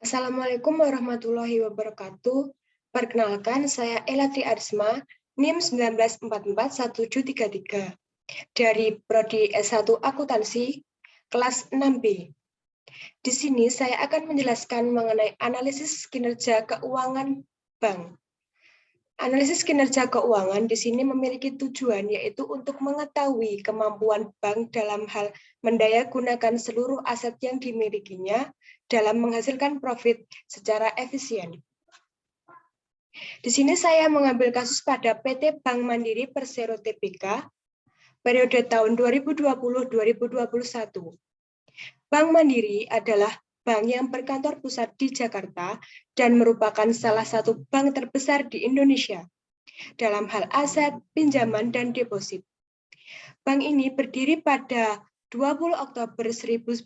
Assalamualaikum warahmatullahi wabarakatuh. Perkenalkan, saya Elatri Arisma, NIM 19441733 dari Prodi S1 Akuntansi, kelas 6B. Di sini saya akan menjelaskan mengenai analisis kinerja keuangan bank. Analisis kinerja keuangan di sini memiliki tujuan yaitu untuk mengetahui kemampuan bank dalam hal mendayagunakan seluruh aset yang dimilikinya dalam menghasilkan profit secara efisien. Di sini saya mengambil kasus pada PT Bank Mandiri Persero Tbk periode tahun 2020-2021. Bank Mandiri adalah bank yang berkantor pusat di Jakarta dan merupakan salah satu bank terbesar di Indonesia dalam hal aset, pinjaman, dan deposit. Bank ini berdiri pada 20 Oktober 1998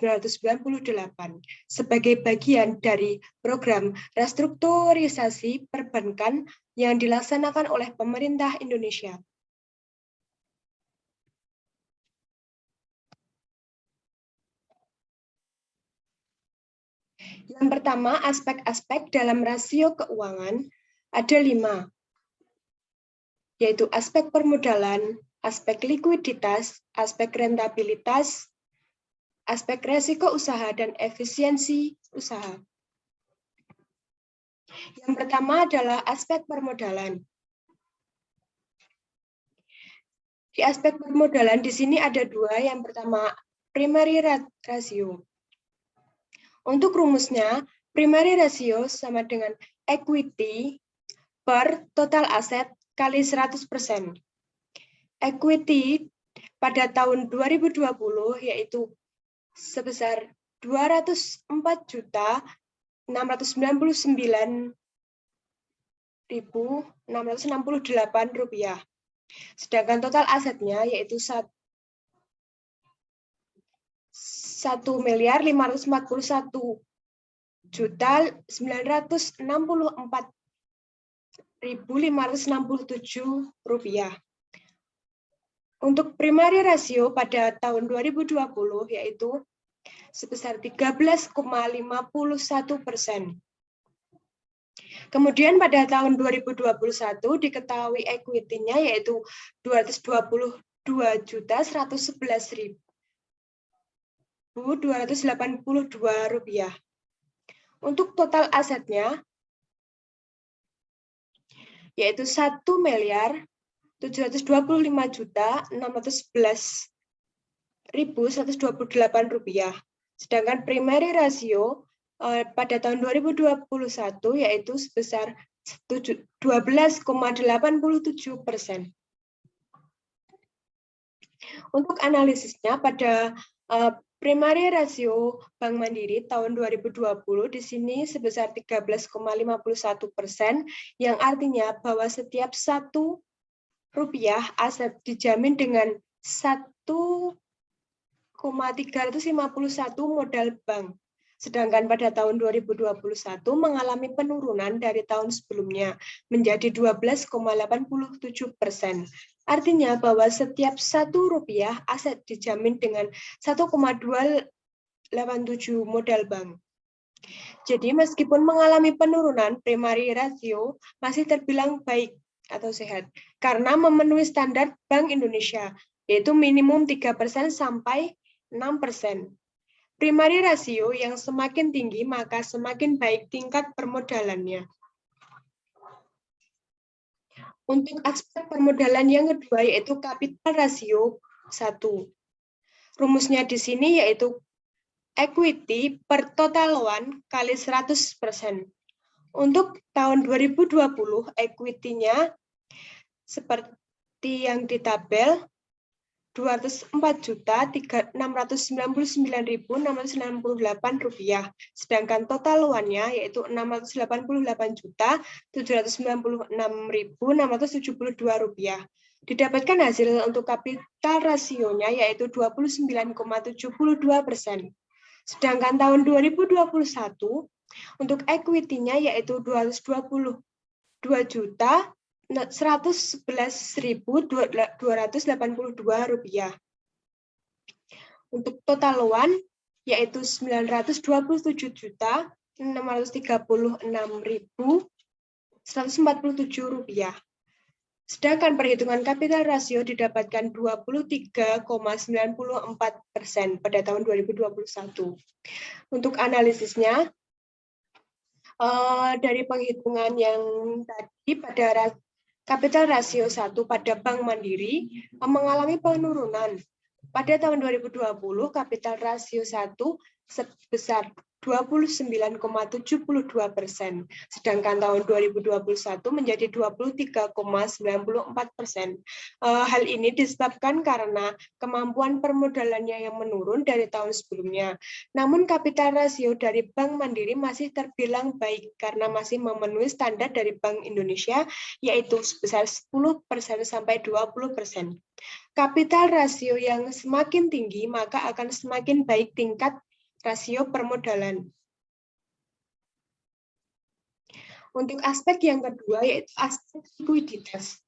sebagai bagian dari program restrukturisasi perbankan yang dilaksanakan oleh pemerintah Indonesia. Yang pertama, aspek-aspek dalam rasio keuangan ada 5, yaitu aspek permodalan, aspek likuiditas, aspek rentabilitas, aspek resiko usaha, dan efisiensi usaha. Yang pertama adalah aspek permodalan. Di aspek permodalan di sini ada 2, yang pertama primary ratio. Untuk rumusnya, primary ratio sama dengan equity per total aset kali 100%. Equity pada tahun 2020 yaitu sebesar 204.699.668 rupiah. Sedangkan total asetnya yaitu 1.541.964.567 rupiah. Untuk primary ratio pada tahun 2020 yaitu sebesar 13,51%. Kemudian pada tahun 2021 diketahui equity-nya yaitu 222.111.282 rupiah. Untuk total asetnya yaitu 1.725.611.128 rupiah. Sedangkan primary ratio pada tahun 2021 yaitu sebesar 12,87%. Untuk analisisnya pada primary ratio Bank Mandiri tahun 2020 di sini sebesar 13,51%, yang artinya bahwa setiap 1 rupiah aset dijamin dengan 1,351 modal bank. Sedangkan pada tahun 2021 mengalami penurunan dari tahun sebelumnya menjadi 12,87%. Artinya bahwa setiap 1 rupiah aset dijamin dengan 1,287 modal bank. Jadi meskipun mengalami penurunan, primary ratio masih terbilang baik atau sehat karena memenuhi standar Bank Indonesia, yaitu minimum 3% sampai 6%. Primary ratio yang semakin tinggi maka semakin baik tingkat permodalannya. Untuk aspek permodalan yang kedua yaitu capital ratio 1. Rumusnya di sini yaitu equity per total loan kali 100%. Untuk tahun 2020 equity-nya seperti yang di tabel 204.699.668 rupiah. Sedangkan total loan-nya yaitu 688.796.672 rupiah. Didapatkan hasil untuk kapital rasionya yaitu 29,72%. Sedangkan tahun 2021 untuk equity-nya yaitu 222.111.282 rupiah. Untuk total loan yaitu 927.999.672 Rp636.147. Sedangkan perhitungan kapital rasio didapatkan 23,94% pada tahun 2021. Untuk analisisnya, dari penghitungan yang tadi pada kapital rasio 1 pada Bank Mandiri mengalami penurunan. Pada tahun 2020, kapital rasio 1 sebesar 29,72%, sedangkan tahun 2021 menjadi 23,94%. Hal ini disebabkan karena kemampuan permodalannya yang menurun dari tahun sebelumnya. Namun kapital rasio dari Bank Mandiri masih terbilang baik karena masih memenuhi standar dari Bank Indonesia, yaitu sebesar 10% sampai 20%. Kapital rasio yang semakin tinggi, maka akan semakin baik tingkat rasio permodalan. Untuk aspek yang kedua, yaitu aspek likuiditas.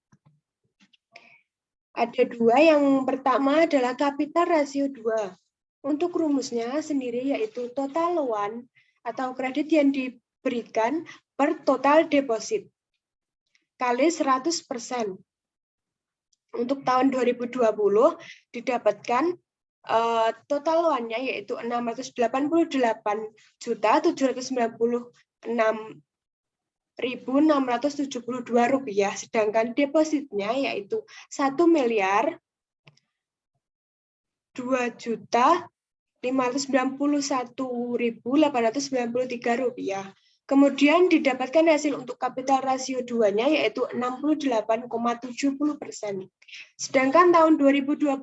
Ada dua, yang pertama adalah kapital rasio 2. Untuk rumusnya sendiri yaitu total loan atau kredit yang diberikan per total deposit kali 100%. Untuk tahun 2020 didapatkan total loan-nya yaitu Rp688.696.672, sedangkan depositnya yaitu Rp1.291.893. Kemudian didapatkan hasil untuk kapital rasio 2-nya yaitu 68,70%. Sedangkan tahun 2021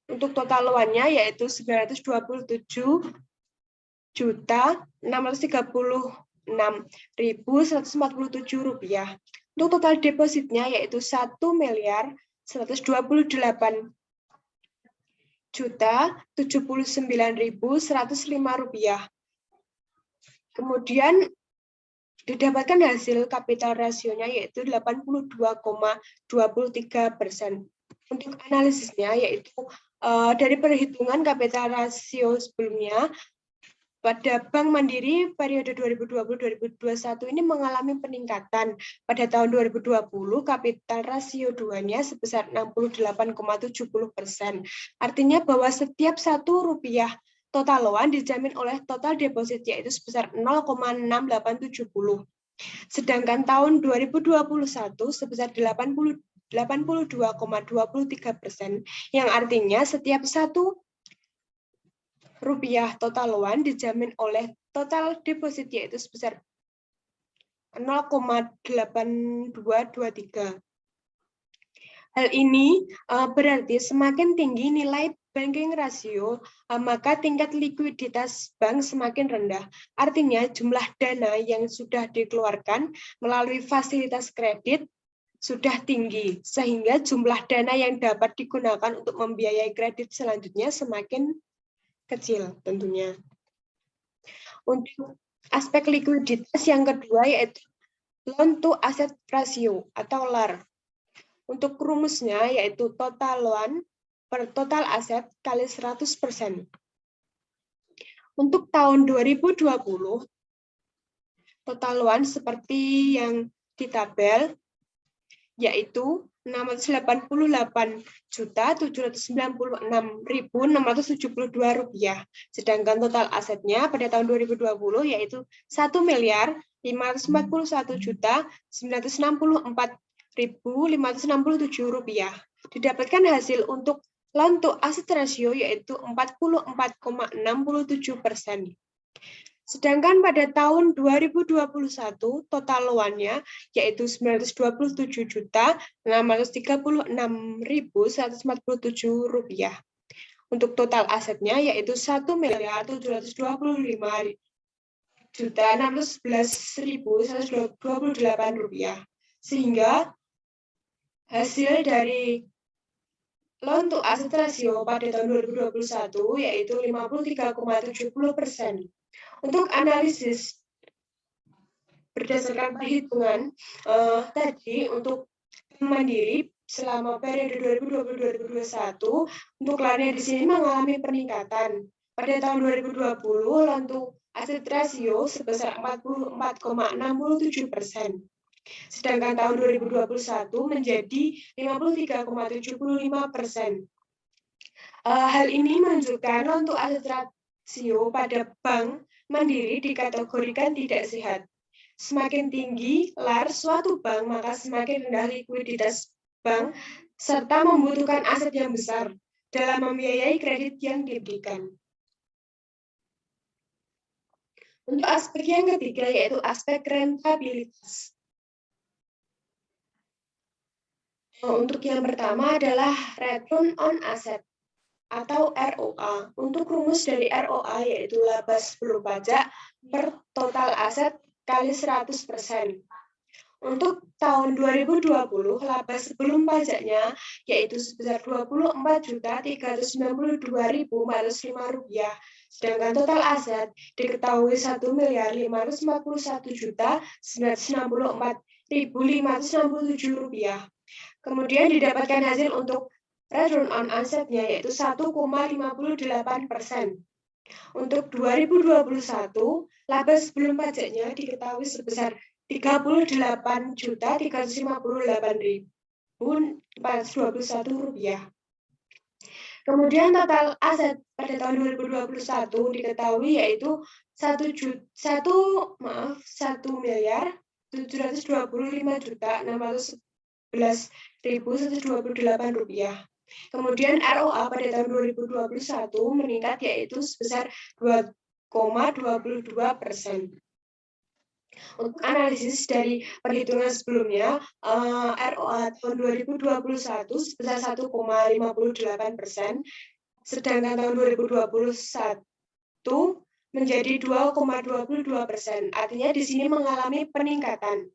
untuk total loan-nya yaitu Rp922.636.147. Untuk total depositnya yaitu Rp1.128.079.105. Kemudian didapatkan hasil kapital rasionya yaitu 82,23%. Untuk analisisnya yaitu dari perhitungan kapital rasio sebelumnya, pada Bank Mandiri periode 2020-2021 ini mengalami peningkatan. Pada tahun 2020, kapital rasio 2-nya sebesar 68,70%. Artinya bahwa setiap Rp1 total loan dijamin oleh total deposit yaitu sebesar 0,6870. Sedangkan tahun 2021 sebesar 82,23%, yang artinya setiap Rp1 total loan dijamin oleh total deposit yaitu sebesar 0,8223. Hal ini berarti semakin tinggi nilai banking ratio, maka tingkat likuiditas bank semakin rendah. Artinya jumlah dana yang sudah dikeluarkan melalui fasilitas kredit sudah tinggi, sehingga jumlah dana yang dapat digunakan untuk membiayai kredit selanjutnya semakin kecil tentunya. Untuk aspek likuiditas yang kedua yaitu loan to asset ratio atau LAR. Untuk rumusnya yaitu total loan per total aset kali 100%. Untuk tahun 2020, total loan seperti yang di tabel, yaitu Rp688.796.672. Sedangkan total asetnya pada tahun 2020 yaitu Rp1.541.964.567. Didapatkan hasil untuk loan to asset ratio yaitu 44,67%. Sedangkan pada tahun 2021 total loan-nya yaitu Rp922.636.147. Untuk total asetnya yaitu Rp1.725.611.128. Sehingga hasil dari loan to asset ratio pada tahun 2021 yaitu 53,70%. Untuk analisis berdasarkan perhitungan tadi untuk Mandiri selama periode 2020-2021 untuk LAN-nya di sini mengalami peningkatan. Pada tahun 2020 loan to aset rasio sebesar 44,67%. Sedangkan tahun 2021 menjadi 53,75%. Hal ini menunjukkan untuk aset rasio pada bank mandiri dikategorikan tidak sehat. Semakin tinggi LAR suatu bank, maka semakin rendah likuiditas bank serta membutuhkan aset yang besar dalam membiayai kredit yang diberikan. Untuk aspek yang ketiga yaitu aspek rentabilitas. Untuk yang pertama adalah return on asset atau ROA. Untuk rumus dari ROA yaitu laba sebelum pajak per total aset kali 100%. Untuk tahun 2020, laba sebelum pajaknya yaitu sebesar Rp24.392.405. Sedangkan total aset diketahui Rp1.551.964.567. Kemudian didapatkan hasil untuk return on asset-nya yaitu 1,58%. Untuk 2021, laba sebelum pajaknya diketahui sebesar Rp38.358.421. Kemudian total aset pada tahun 2021 diketahui yaitu Rp1.725.611.128. Kemudian ROA pada tahun 2021 meningkat yaitu sebesar 2,22%. Untuk analisis dari perhitungan sebelumnya, ROA tahun 2021 sebesar 1,58%, sedangkan tahun 2021 menjadi 2,22%. Artinya di sini mengalami peningkatan.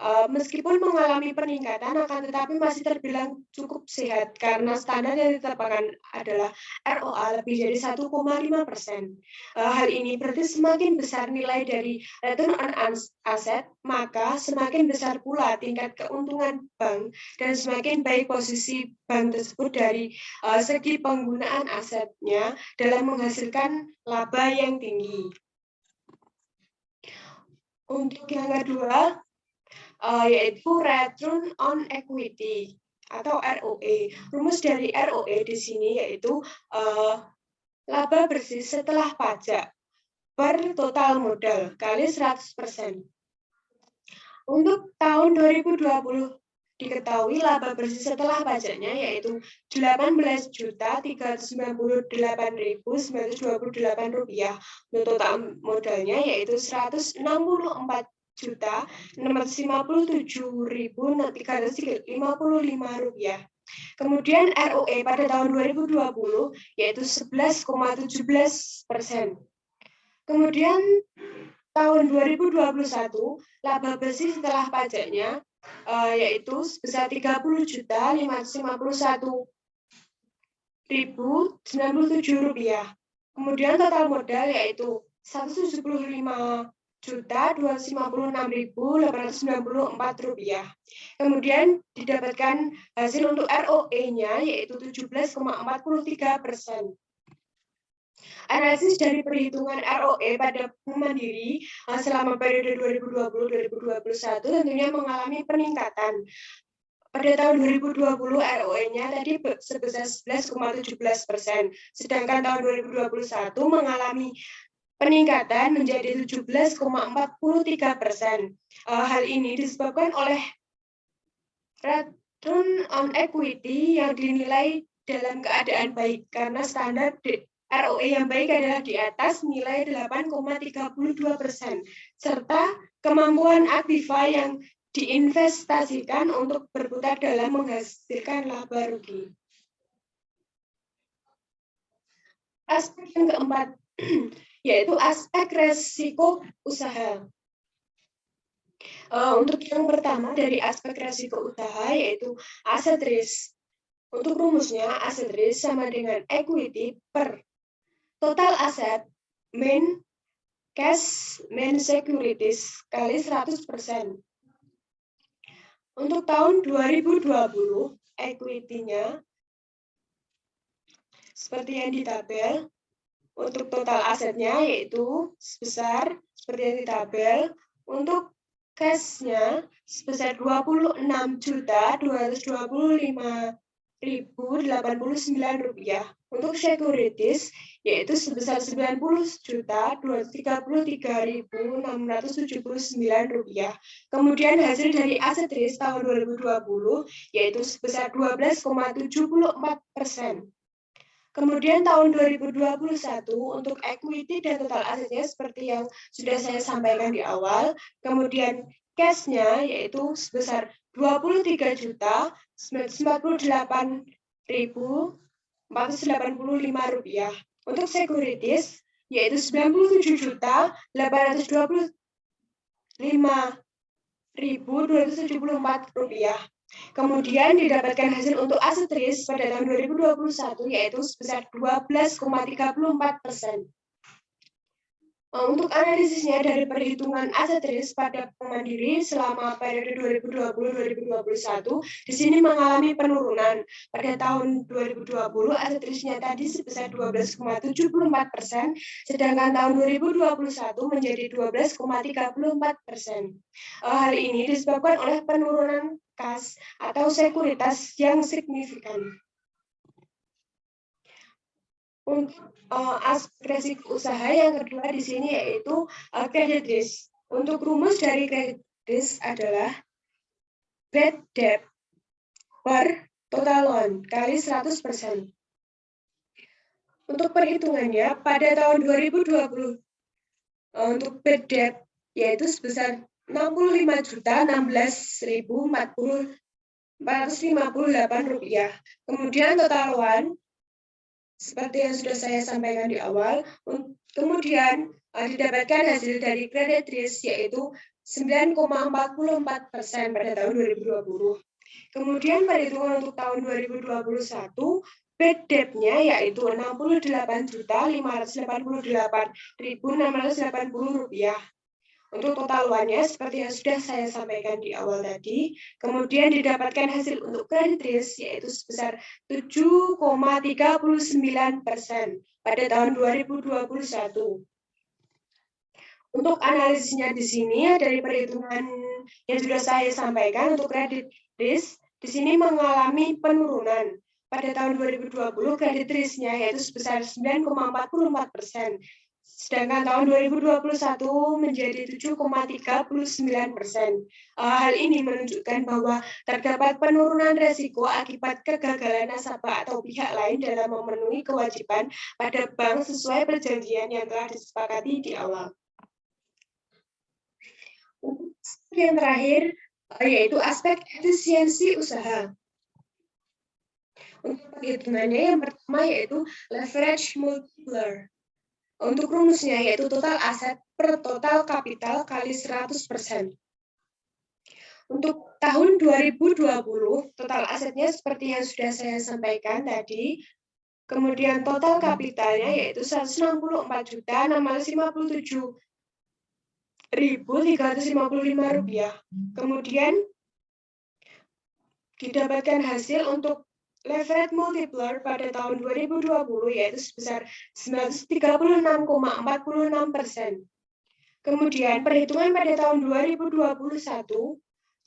Meskipun mengalami peningkatan, akan tetapi masih terbilang cukup sehat karena standar yang ditetapkan adalah ROA lebih dari 1,5%. Hal ini berarti semakin besar nilai dari return on asset, maka semakin besar pula tingkat keuntungan bank dan semakin baik posisi bank tersebut dari segi penggunaan asetnya dalam menghasilkan laba yang tinggi. Untuk yang kedua, yaitu return on equity atau ROE. Rumus dari ROE di sini yaitu laba bersih setelah pajak per total modal kali 100%. Untuk tahun 2020 diketahui laba bersih setelah pajaknya yaitu Rp18.398.928. Untuk total modalnya yaitu Rp164.657.355. Kemudian ROE pada tahun 2020 yaitu 11,17%. Kemudian tahun 2021 laba bersih setelah pajaknya yaitu sebesar Rp35.197.097. Kemudian total modal yaitu Rp175.256.894. Kemudian didapatkan hasil untuk ROE-nya yaitu 17,43%. Analisis dari perhitungan ROE pada bank mandiri selama periode 2020-2021 tentunya mengalami peningkatan. Pada tahun 2020 ROE-nya tadi sebesar 11,17%, sedangkan tahun 2021 mengalami peningkatan menjadi 17,43%. Hal ini disebabkan oleh return on equity yang dinilai dalam keadaan baik karena standar ROE yang baik adalah di atas nilai 8,32%, serta kemampuan aktiva yang diinvestasikan untuk berputar dalam menghasilkan laba rugi. Aspek yang keempat, yaitu aspek resiko usaha. Untuk yang pertama dari aspek resiko usaha, yaitu aset risk. Untuk rumusnya, aset risk sama dengan equity per total aset min cash min securities kali 100%. Untuk tahun 2020, equity-nya seperti yang di tabel, Untuk total asetnya yaitu sebesar seperti yang di tabel. Untuk cash-nya sebesar Rp206.225.089. Untuk securities yaitu sebesar Rp90.233.679. Kemudian hasil dari aset risk tahun 2020 yaitu sebesar 12,74%. Kemudian tahun 2021 untuk equity dan total asetnya seperti yang sudah saya sampaikan di awal. Kemudian cash-nya yaitu sebesar Rp24.048.485. Untuk securities yaitu Rp97.825.274. Kemudian didapatkan hasil untuk aset risk pada tahun 2021 yaitu sebesar 12,34%. Untuk analisisnya dari perhitungan aset risk pada Bank Mandiri selama periode 2020-2021, di sini mengalami penurunan. Pada tahun 2020 aset risknya tadi sebesar 12,74%, sedangkan tahun 2021 menjadi 12,34%. Hal ini disebabkan oleh penurunan kas atau sekuritas yang signifikan. Untuk aspek resiko usaha yang kedua di sini yaitu credit risk. Untuk rumus dari credit risk adalah bad debt per total loan kali 100%. Untuk perhitungannya pada tahun 2020 untuk bad debt yaitu sebesar Rp65.16.458. Kemudian total loan seperti yang sudah saya sampaikan di awal, kemudian didapatkan hasil dari credit risk yaitu 9,44% pada tahun 2020. Kemudian perhitungan untuk tahun 2021, bad debt-nya yaitu Rp68.588.680. Untuk total loan-nya seperti yang sudah saya sampaikan di awal tadi, kemudian didapatkan hasil untuk credit risk yaitu sebesar 7,39% pada tahun 2021. Untuk analisisnya di sini dari perhitungan yang sudah saya sampaikan untuk credit risk di sini mengalami penurunan. Pada tahun 2020 credit risk-nya yaitu sebesar 9,44%. Sedangkan tahun 2021 menjadi 7,39%. Hal ini menunjukkan bahwa terdapat penurunan resiko akibat kegagalan nasabah atau pihak lain dalam memenuhi kewajiban pada bank sesuai perjanjian yang telah disepakati di awal. Yang terakhir yaitu aspek efisiensi usaha. Untuk perhitungannya yang pertama yaitu leverage multiplier. Untuk rumusnya yaitu total aset per total kapital kali 100%. Untuk tahun 2020, total asetnya seperti yang sudah saya sampaikan tadi. Kemudian total kapitalnya yaitu Rp164.657.355. Kemudian didapatkan hasil untuk leverage multiplier pada tahun 2020 yaitu sebesar 936,46%. Kemudian perhitungan pada tahun 2021,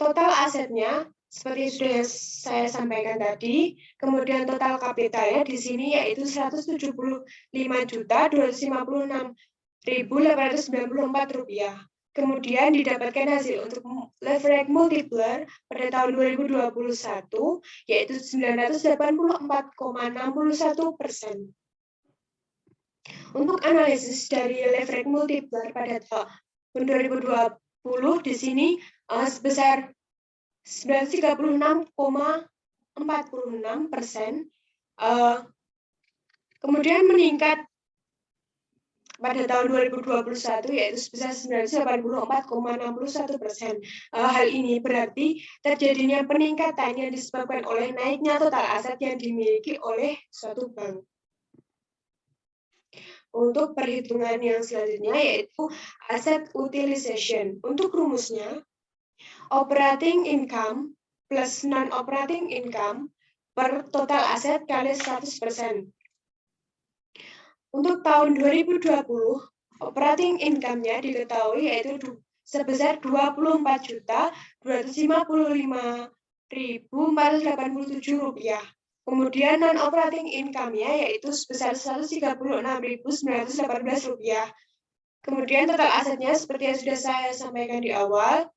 total asetnya seperti sudah saya sampaikan tadi, kemudian total kapitalnya di sini yaitu Rp175.256.894. Kemudian didapatkan hasil untuk leverage multiplier pada tahun 2021 yaitu 984,61%. Untuk analisis dari leverage multiplier pada tahun 2020 di sini sebesar 936,46%. Kemudian meningkat pada tahun 2021 yaitu sebesar 984,61%. Hal ini berarti terjadinya peningkatan yang disebabkan oleh naiknya total aset yang dimiliki oleh suatu bank. Untuk perhitungan yang selanjutnya yaitu asset utilization. Untuk rumusnya, operating income plus non-operating income per total aset kali 100%. Untuk tahun 2020, operating income-nya diketahui yaitu sebesar Rp24.485.487. Kemudian non-operating income-nya yaitu sebesar Rp136.918. Kemudian total asetnya seperti yang sudah saya sampaikan di awal.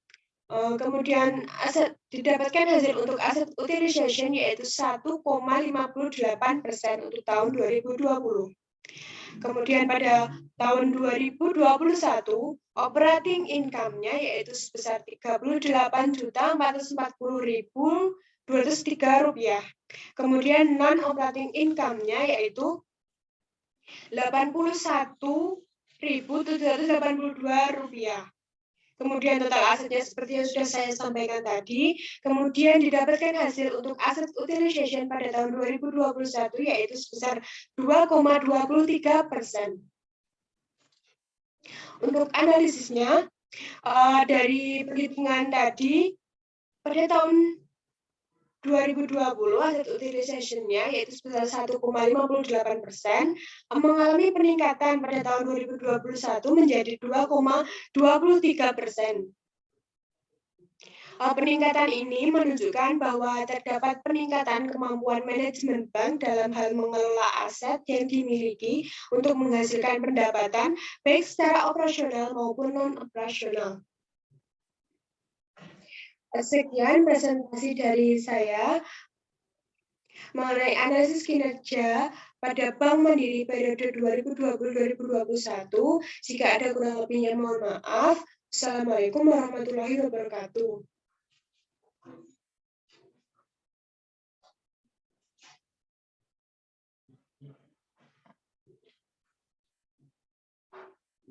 Kemudian aset didapatkan hasil untuk aset utilization yaitu 1,58% untuk tahun 2020. Kemudian pada tahun 2021, operating income-nya yaitu sebesar Rp38.440.203. Kemudian non-operating income-nya yaitu Rp81.782. Kemudian total asetnya seperti yang sudah saya sampaikan tadi. Kemudian didapatkan hasil untuk aset utilization pada tahun 2021 yaitu sebesar 2,23%. Untuk analisisnya, dari perhitungan tadi, pada tahun 2020 aset utilization-nya yaitu sebesar 1,58% mengalami peningkatan pada tahun 2021 menjadi 2,23%. Peningkatan ini menunjukkan bahwa terdapat peningkatan kemampuan manajemen bank dalam hal mengelola aset yang dimiliki untuk menghasilkan pendapatan baik secara operasional maupun non-operasional. Sekian presentasi dari saya mengenai analisis kinerja pada Bank Mandiri periode 2020-2021. Jika ada kurang lebihnya mohon maaf. Assalamualaikum warahmatullahi wabarakatuh.